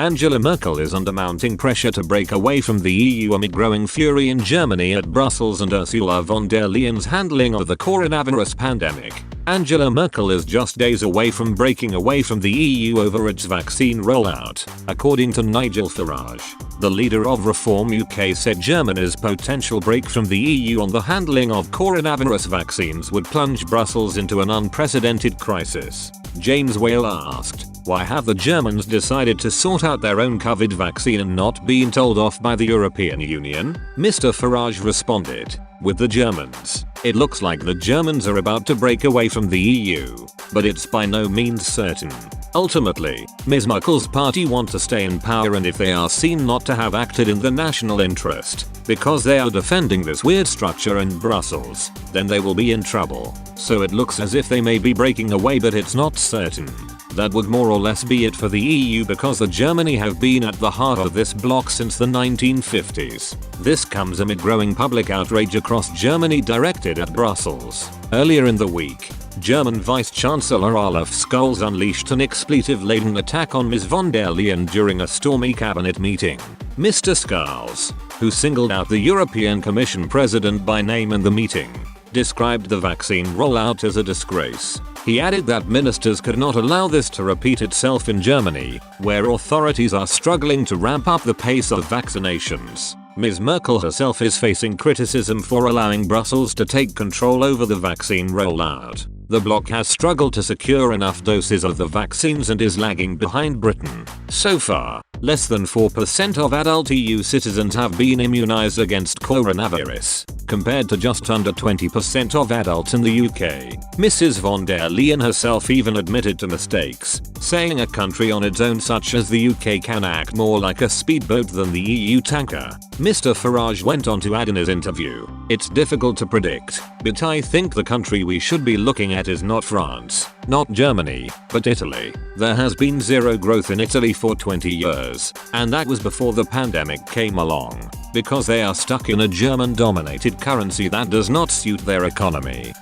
Angela Merkel is under mounting pressure to break away from the EU amid growing fury in Germany at Brussels and Ursula von der Leyen's handling of the coronavirus pandemic. Angela Merkel is just days away from breaking away from the EU over its vaccine rollout, according to Nigel Farage. The leader of Reform UK said Germany's potential break from the EU on the handling of coronavirus vaccines would plunge Brussels into an unprecedented crisis. James Whale asked, "Why have the Germans decided to sort out their own COVID vaccine and not been told off by the European Union?" Mr. Farage responded, "With the Germans, it looks like the Germans are about to break away from the EU, but it's by no means certain. Ultimately, Ms. Merkel's party want to stay in power, and if they are seen not to have acted in the national interest, because they are defending this weird structure in Brussels, then they will be in trouble. So it looks as if they may be breaking away, but it's not certain." That would more or less be it for the EU, because the Germany have been at the heart of this bloc since the 1950s. This comes amid growing public outrage across Germany directed at Brussels. Earlier in the week, German Vice Chancellor Olaf Scholz unleashed an expletive-laden attack on Ms. von der Leyen during a stormy cabinet meeting. Mr. Scholz, who singled out the European Commission president by name in the meeting, described the vaccine rollout as a disgrace. He added that ministers could not allow this to repeat itself in Germany, where authorities are struggling to ramp up the pace of vaccinations. Ms. Merkel herself is facing criticism for allowing Brussels to take control over the vaccine rollout. The bloc has struggled to secure enough doses of the vaccines and is lagging behind Britain. So far, less than 4% of adult EU citizens have been immunized against coronavirus, compared to just under 20% of adults in the UK. Mrs. von der Leyen herself even admitted to mistakes, saying a country on its own such as the UK can act more like a speedboat than the EU tanker. Mr. Farage went on to add in his interview, "It's difficult to predict, but I think the country we should be looking at is not France, not Germany, but Italy. There has been zero growth in Italy for 20 years, and that was before the pandemic came along, because they are stuck in a German-dominated currency that does not suit their economy."